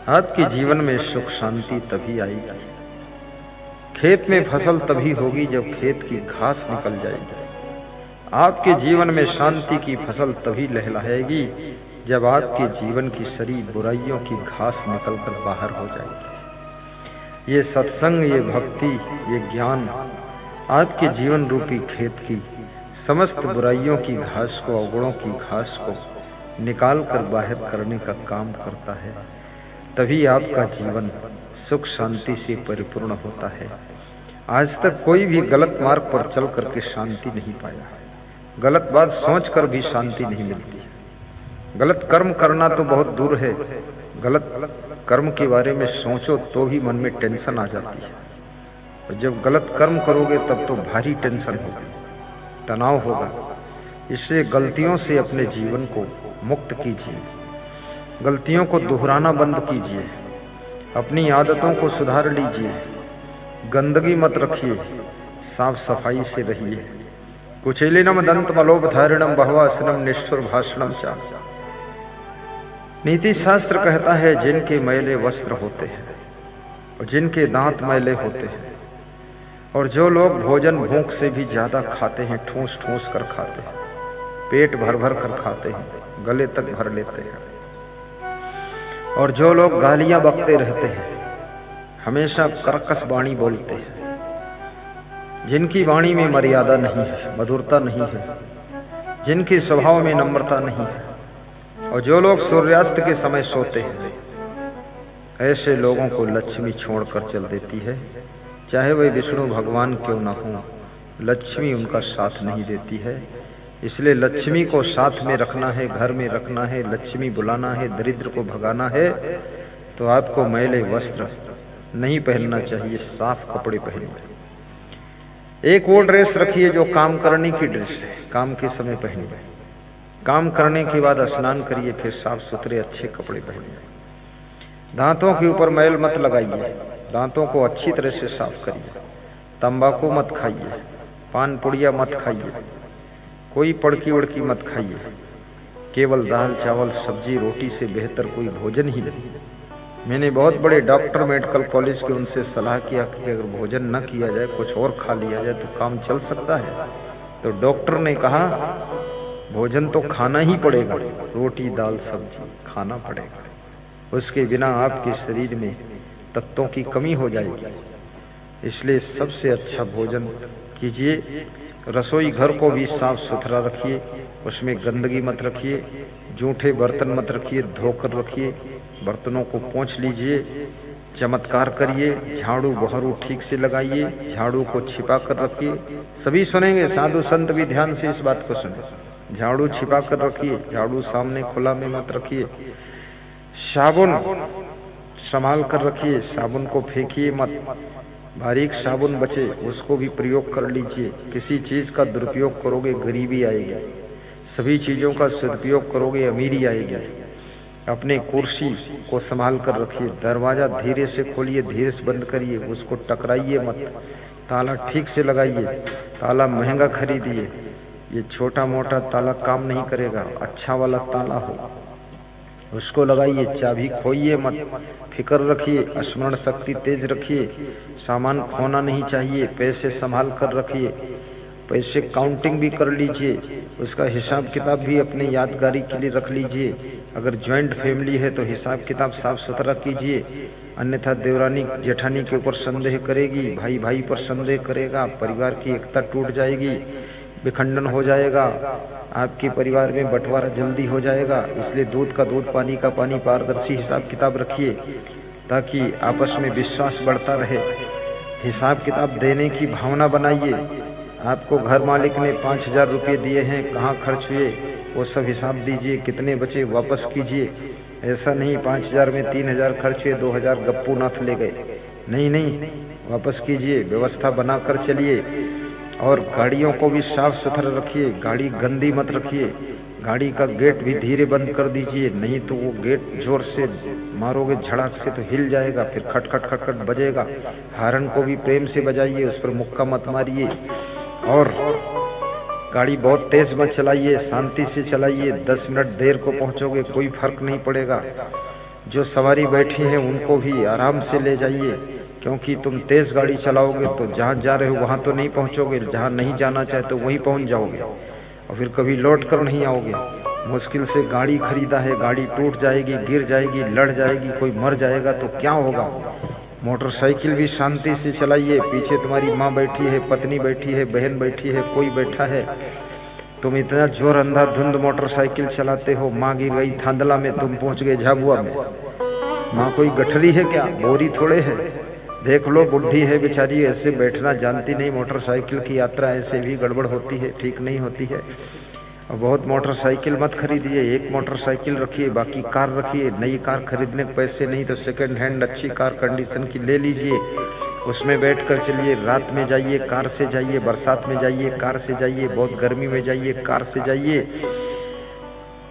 आपके जीवन में सुख शांति तभी आएगी, खेत में फसल तभी होगी जब खेत की घास निकल जाएगी। आपके जीवन में शांति की फसल तभी लहलहाएगी जब आपके जीवन की सारी बुराइयों की घास निकलकर बाहर हो जाएगी। ये सत्संग, ये भक्ति, ये ज्ञान आपके जीवन रूपी खेत की समस्त बुराइयों की घास को, अवगुणों की घास को निकाल कर बाहर करने का काम करता है। तभी आपका जीवन सुख शांति से परिपूर्ण होता है। आज तक कोई भी गलत मार्ग पर चल करके शांति नहीं पाया, गलत बात सोच कर भी शांति नहीं मिलती। गलत कर्म करना तो बहुत दूर है, गलत कर्म के बारे में सोचो तो भी मन में टेंशन आ जाती है। और जब गलत कर्म करोगे तब तो भारी टेंशन होगी, तनाव होगा। इसलिए गलतियों से अपने जीवन को मुक्त कीजिए, गलतियों को दोहराना बंद कीजिए, अपनी आदतों को सुधार लीजिए, गंदगी मत रखिए, साफ सफाई से रहिए। कुचेलिनम दंत मलोपधारिणम बहवासनम निष्ठुर भाषणम चा। नीति शास्त्र कहता है जिनके मैले वस्त्र होते हैं और जिनके दांत मैले होते हैं, और जो लोग भोजन भूख से भी ज्यादा खाते हैं, ठूस ठूस कर खाते हैं, पेट भर भर कर खाते हैं, गले तक भर लेते हैं, और जो लोग गालियां बकते रहते हैं, हमेशा कर्कश वाणी बोलते हैं, जिनकी वाणी में मर्यादा नहीं है, मधुरता नहीं है, जिनके स्वभाव में नम्रता नहीं है, और जो लोग सूर्यास्त के समय सोते हैं, ऐसे लोगों को लक्ष्मी छोड़कर चल देती है। चाहे वे विष्णु भगवान क्यों न हो, लक्ष्मी उनका साथ नहीं देती है। इसलिए लक्ष्मी को साथ में रखना है, घर में रखना है, लक्ष्मी बुलाना है, दरिद्र को भगाना है, तो आपको मैले वस्त्र नहीं पहनना चाहिए, साफ कपड़े पहनिए। एक वो ड्रेस रखिए जो काम करने की ड्रेस है, काम के समय पहनिए। काम करने के बाद स्नान करिए, फिर साफ सुथरे अच्छे कपड़े पहनिए। दांतों के ऊपर मैल मत लगाइए, दांतों को अच्छी तरह से साफ करिए। तंबाकू मत खाइए, पान पुड़िया मत खाइए, कोई पड़की उड़की मत खाइए। केवल दाल चावल सब्जी रोटी से बेहतर कोई भोजन ही नहीं। मैंने बहुत बड़े डॉक्टर मेडिकल कॉलेज के उनसे सलाह किया कि अगर भोजन न किया जाए, कुछ और खा लिया जाए तो काम चल सकता है। तो डॉक्टर ने कहा भोजन तो खाना ही पड़ेगा, रोटी दाल सब्जी खाना पड़ेगा, उसके बिना आपके शरीर में तत्वों की कमी हो जाएगी। इसलिए सबसे अच्छा भोजन कीजिए। रसोई घर को भी साफ सुथरा रखिए, उसमें गंदगी मत रखिए, जूठे बर्तन मत रखिए, धोकर रखिए। बर्तनों को पोंछ लीजिए, चमत्कार करिए, झाड़ू बहरू ठीक से लगाइए, झाड़ू को छिपा कर रखिए। सभी सुनेंगे, साधु संत भी ध्यान से इस बात को सुने। झाड़ू छिपा कर रखिए, झाड़ू सामने खुला में मत रखिए। साबुन संभाल कर रखिए, साबुन को फेंकिए मत। बारीक साबुन बचे उसको भी प्रयोग कर लीजिए। किसी चीज का दुरुपयोग करोगे गरीबी आएगी, सभी चीजों का सदुपयोग करोगे अमीरी आएगी। अपने कुर्सी को संभाल कर रखिए। दरवाजा धीरे से खोलिए, धीरे से बंद करिए, उसको टकराइए मत। ताला ठीक से लगाइए, ताला महंगा खरीदिए। ये छोटा मोटा ताला काम नहीं करेगा, अच्छा वाला ताला हो उसको लगाइए। चाबी खोइए मत, फिक्र रखिए, स्मरण शक्ति तेज रखिए। सामान खोना नहीं चाहिए, पैसे संभाल कर रखिए। पैसे काउंटिंग भी कर लीजिए, उसका हिसाब किताब भी अपने यादगारी के लिए रख लीजिए। अगर ज्वाइंट फैमिली है तो हिसाब किताब साफ सुथरा कीजिए, अन्यथा देवरानी जेठानी के ऊपर संदेह करेगी, भाई भाई पर संदेह करेगा, परिवार की एकता टूट जाएगी, विखंडन हो जाएगा, आपके परिवार में बंटवारा जल्दी हो जाएगा। इसलिए दूध का दूध, पानी का पानी, पारदर्शी हिसाब किताब रखिए ताकि आपस में विश्वास बढ़ता रहे। हिसाब किताब देने की भावना बनाइए। आपको घर मालिक ने 5,000 रुपये दिए हैं, कहाँ खर्च हुए वो सब हिसाब दीजिए, कितने बचे वापस कीजिए। ऐसा नहीं 5,000 में 3,000 खर्च हुए, 2,000 गप्पू नाथ ले गए। नहीं, वापस कीजिए, व्यवस्था बनाकर चलिए। और गाड़ियों को भी साफ सुथरा रखिए, गाड़ी गंदी मत रखिए। गाड़ी का गेट भी धीरे बंद कर दीजिए, नहीं तो वो गेट जोर से मारोगे झड़ाक से तो हिल जाएगा, फिर खट खट खट खट बजेगा। हारन को भी प्रेम से बजाइए, उस पर मुक्का मत मारिए। और गाड़ी बहुत तेज मत चलाइए, शांति से चलाइए। 10 मिनट देर को पहुंचोगे कोई फर्क नहीं पड़ेगा। जो सवारी बैठी है उनको भी आराम से ले जाइए, क्योंकि तुम तेज गाड़ी चलाओगे तो जहाँ जा रहे हो वहाँ तो नहीं पहुँचोगे, जहाँ नहीं जाना चाहे तो वहीं पहुँच जाओगे और फिर कभी लौट कर नहीं आओगे। मुश्किल से गाड़ी खरीदा है, गाड़ी टूट जाएगी, गिर जाएगी, लड़ जाएगी, कोई मर जाएगा तो क्या होगा। मोटरसाइकिल भी शांति से चलाइए, पीछे तुम्हारी माँ बैठी है, पत्नी बैठी है, बहन बैठी है, कोई बैठा है, तुम इतना जोर अंधाधुंध मोटरसाइकिल चलाते हो, माँ गिर गई थांदला में, तुम पहुंच गए झाबुआ में। माँ कोई गठरी है क्या, बोरी थोड़े है। देख लो बुढ़ी है बेचारी, ऐसे बैठना जानती नहीं। मोटरसाइकिल की यात्रा ऐसे भी गड़बड़ होती है, ठीक नहीं होती है। और बहुत मोटरसाइकिल मत खरीदिए, एक मोटरसाइकिल रखिए, बाकी कार रखिए। नई कार खरीदने के पैसे नहीं तो सेकंड हैंड अच्छी कार कंडीशन की ले लीजिए, उसमें बैठ कर चलिए। रात में जाइए कार से जाइए, बरसात में जाइए कार से जाइए, बहुत गर्मी में जाइए कार से जाइए।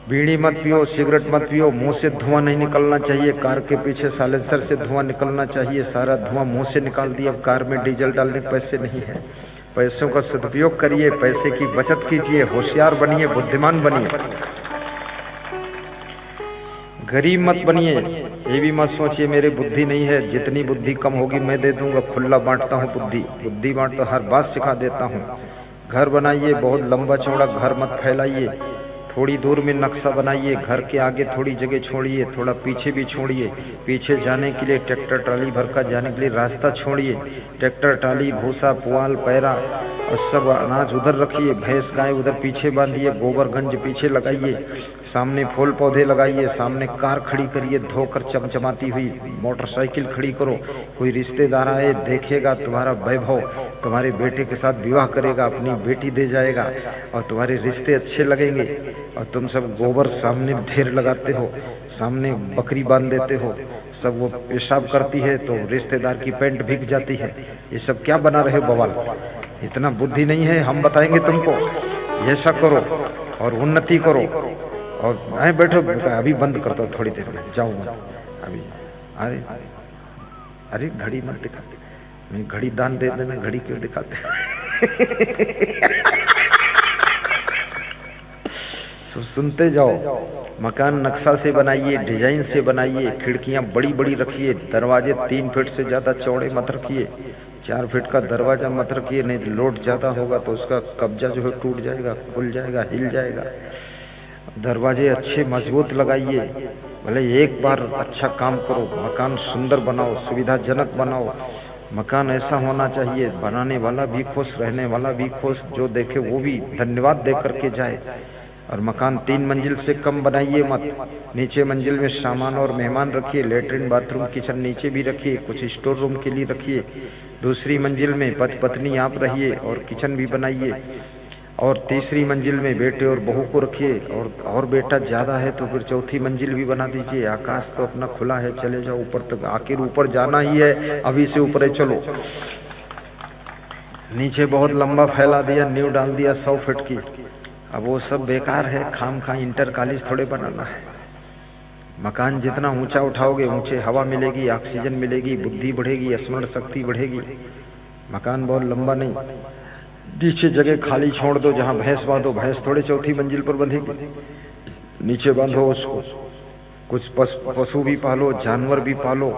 बीड़ी मत पियो, सिगरेट मत पियो, मुंह से धुआं नहीं निकलना चाहिए, कार के पीछे साइलेंसर से धुआं निकलना चाहिए। सारा धुआं मुंह से निकाल दिया। अब कार में डीजल डालने के पैसे नहीं है। पैसों का सदुपयोग करिए, पैसे की बचत कीजिए, होशियार बनिए, बुद्धिमान बनिए, गरीब मत बनिए। ये भी मत सोचिए मेरे बुद्धि नहीं है, जितनी बुद्धि कम होगी मैं दे दूंगा, खुला बांटता हूँ बुद्धि बांटता, हर बात सिखा देता हूँ। घर बनाइए, बहुत लंबा चौड़ा घर मत फैलाइए, थोड़ी दूर में नक्शा बनाइए। घर के आगे थोड़ी जगह छोड़िए, थोड़ा पीछे भी छोड़िए। पीछे जाने के लिए ट्रैक्टर ट्राली भर का जाने के लिए रास्ता छोड़िए। ट्रैक्टर ट्राली, भूसा, पुआल, पैरा और सब अनाज उधर रखिए। भैंस गाय उधर पीछे बांधिए, गोबर गंज पीछे लगाइए, सामने फूल पौधे लगाइए, सामने कार खड़ी करिए, धोकर चमचमाती हुई मोटरसाइकिल खड़ी करो। कोई रिश्तेदार आए देखेगा तुम्हारा वैभव, तुम्हारे बेटे के साथ विवाह करेगा, अपनी बेटी दे जाएगा और तुम्हारे रिश्ते अच्छे लगेंगे। और तुम सब गोबर सामने ढेर लगाते हो, सामने बकरी बांध देते हो, सब वो पेशाब करती है तो रिश्तेदार की पैंट भीग जाती है। ये सब क्या बना रहे हो बवाल, इतना बुद्धि नहीं है। हम बताएंगे तुमको, ऐसा करो और उन्नति करो। और आए बैठो, अभी बंद करता हूँ थोड़ी देर में, जाओ अभी। अरे अरे घड़ी मत दिखाते, मैं घड़ी दान दे देना, घड़ी क्यों दिखाते। सुनते जाओ। मकान नक्शा से बनाइए, डिजाइन से बनाइए, खिड़कियां बड़ी बड़ी रखिए, दरवाजे 3 फीट से ज्यादा चौड़े मत रखिए, 4 फीट का दरवाजा मत रखिए, नहीं तो लोड ज्यादा होगा तो उसका कब्जा जो है टूट जाएगा, खुल जाएगा, हिल जाएगा। दरवाजे अच्छे मजबूत लगाइए, भले एक बार अच्छा काम करो, मकान सुंदर बनाओ, सुविधाजनक बनाओ। मकान ऐसा होना चाहिए, बनाने वाला भी खुश, रहने वाला भी खुश, जो देखे वो भी धन्यवाद दे करके जाए। और मकान 3 मंजिल से कम बनाइए मत। नीचे मंजिल में सामान और मेहमान रखिए, लेटरिन, बाथरूम, किचन नीचे भी रखिए, कुछ स्टोर रूम के लिए रखिए। दूसरी मंजिल में पति पत्नी आप रहिए और किचन भी बनाइए। और तीसरी मंजिल में बेटे और बहू को रखिए। और बेटा ज्यादा है तो फिर चौथी मंजिल भी बना दीजिए। आकाश तो अपना खुला है, चले जाओ ऊपर तक, आखिर ऊपर जाना ही है, अभी से ऊपर चलो। नीचे बहुत लंबा फैला दिया, नींव डाल दिया 100 फीट की, अब वो सब बेकार है। खाम खा इंटर कॉलेज थोड़े बनाना है। मकान जितना ऊंचा उठाओगे ऊंचे हवा मिलेगी, ऑक्सीजन मिलेगी, बुद्धि बढ़ेगी, स्मरण शक्ति बढ़ेगी। मकान बहुत लंबा नहीं, नीचे जगह खाली छोड़ दो, जहां भैंस बांधो, भैंस थोड़े चौथी मंजिल पर बंधेगी, नीचे बांधो उसको। कुछ पशु भी पालो, जानवर भी पालो।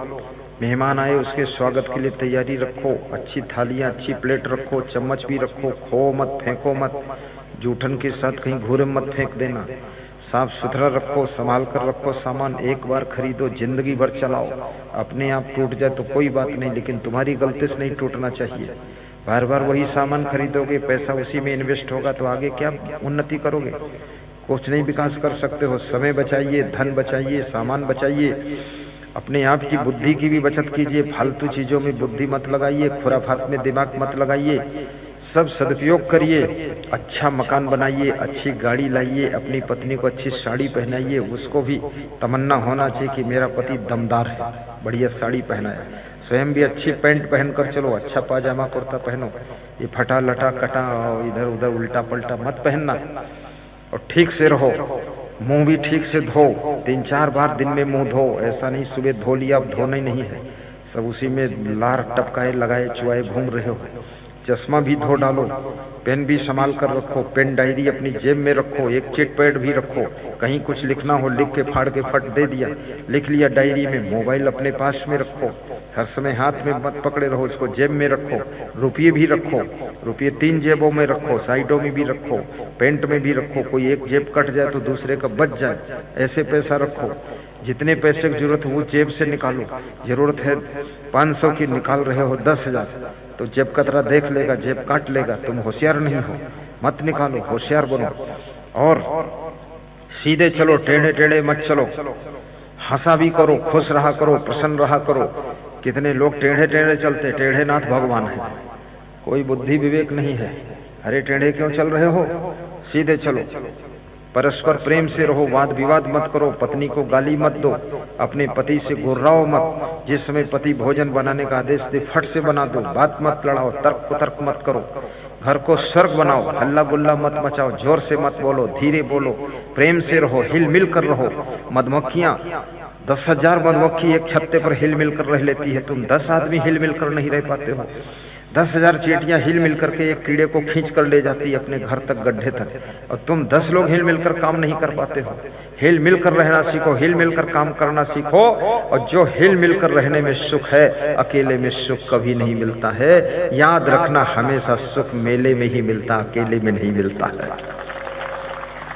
मेहमान आए उसके स्वागत के लिए तैयारी रखो, अच्छी थालियां, अच्छी प्लेट रखो, चम्मच भी रखो, खो मत, फेंको मत, जूठन के साथ कहीं घूरे मत फेंक देना। साफ सुथरा रखो, संभाल कर रखो सामान। एक बार खरीदो, जिंदगी भर चलाओ। अपने आप टूट जाए तो कोई बात नहीं, लेकिन तुम्हारी गलती से नहीं टूटना चाहिए। बार बार वही सामान खरीदोगे, पैसा उसी में इन्वेस्ट होगा तो आगे क्या उन्नति करोगे, कुछ नहीं विकास कर सकते हो। समय बचाइए, धन बचाइए, सामान बचाइए, अपने आप की बुद्धि की भी बचत कीजिए। फालतू चीजों में बुद्धि मत लगाइए, खुराफात में दिमाग मत लगाइए, सब सदुपयोग करिए। अच्छा मकान बनाइए, अच्छी गाड़ी लाइए, अपनी पत्नी को अच्छी साड़ी पहनाइए। उसको भी तमन्ना होना चाहिए कि मेरा पति दमदार है, बढ़िया साड़ी पहनाया। स्वयं भी अच्छी पैंट पहनकर चलो, अच्छा पाजामा कुर्ता पहनो। ये फटा लटा कटा इधर उधर उल्टा पलटा मत पहनना। और ठीक से रहो, मुंह भी ठीक से धो, 3-4 बार दिन में मुंह धो। ऐसा नहीं सुबह धो लिया अब धोना ही नहीं है, सब उसी में लार टपकाए लगाए चुआए घूम रहे हो। चश्मा भी धो डालो, पेन भी संभाल कर रखो, पेन डायरी अपनी जेब में रखो, एक चिट पैड भी रखो, कहीं कुछ लिखना हो लिख के फाड़ के फट दे दिया, लिख लिया डायरी में। मोबाइल अपने पास में रखो, हर समय हाथ में मत पकड़े रहो, उसको जेब में रखो। रुपये भी रखो, रुपये 3 जेबों में रखो, साइडों में भी रखो, पेंट में भी रखो, कोई एक जेब कट जाए तो दूसरे का बच जाए, ऐसे पैसा रखो। जितने पैसे की जरूरत है वो जेब से निकालो। जरूरत है 500 की, निकाल रहे हो 10,000 तो जेब कतरा देख लेगा, जेब काट लेगा। तुम होशियार नहीं हो, मत निकालो, होशियार बनो और सीधे चलो, टेढ़े टेढ़े मत चलो। हंसा भी करो, खुश रहा करो, प्रसन्न रहा करो। कितने लोग टेढ़े टेढ़े चलते, टेढ़े नाथ भगवान है, कोई बुद्धि विवेक नहीं है। अरे टेढ़े क्यों चल रहे हो, सीधे चलो। परस्पर प्रेम से रहो, वाद विवाद मत करो, पत्नी को गाली मत दो, अपने पति से गुर्राओ मत। जिस समय पति भोजन बनाने का आदेश दे फट से बना दो, बात मत लड़ाओ, तर्क कुतर्क मत करो। घर को स्वर्ग बनाओ, हल्ला गुल्ला मत मचाओ, जोर से मत बोलो, धीरे बोलो, प्रेम से रहो, हिल मिल कर रहो। मधुमक्खियां 10,000 मधुमक्खी एक छत्ते पर हिल मिल कर रह लेती है, तुम 10 आदमी हिल मिल कर नहीं रह पाते हो। 10,000 चींटियां हिल मिल करके एक कीड़े को खींच कर ले जाती है अपने घर तक, गड्ढे तक, और तुम 10 लोग हिल मिलकर काम नहीं कर पाते हो। हिल मिलकर रहना सीखो, हिल मिलकर काम करना सीखो। और जो हिल मिलकर रहने में सुख है, अकेले में सुख कभी नहीं मिलता है। याद रखना, हमेशा सुख मेले में ही मिलता, अकेले में नहीं मिलता है।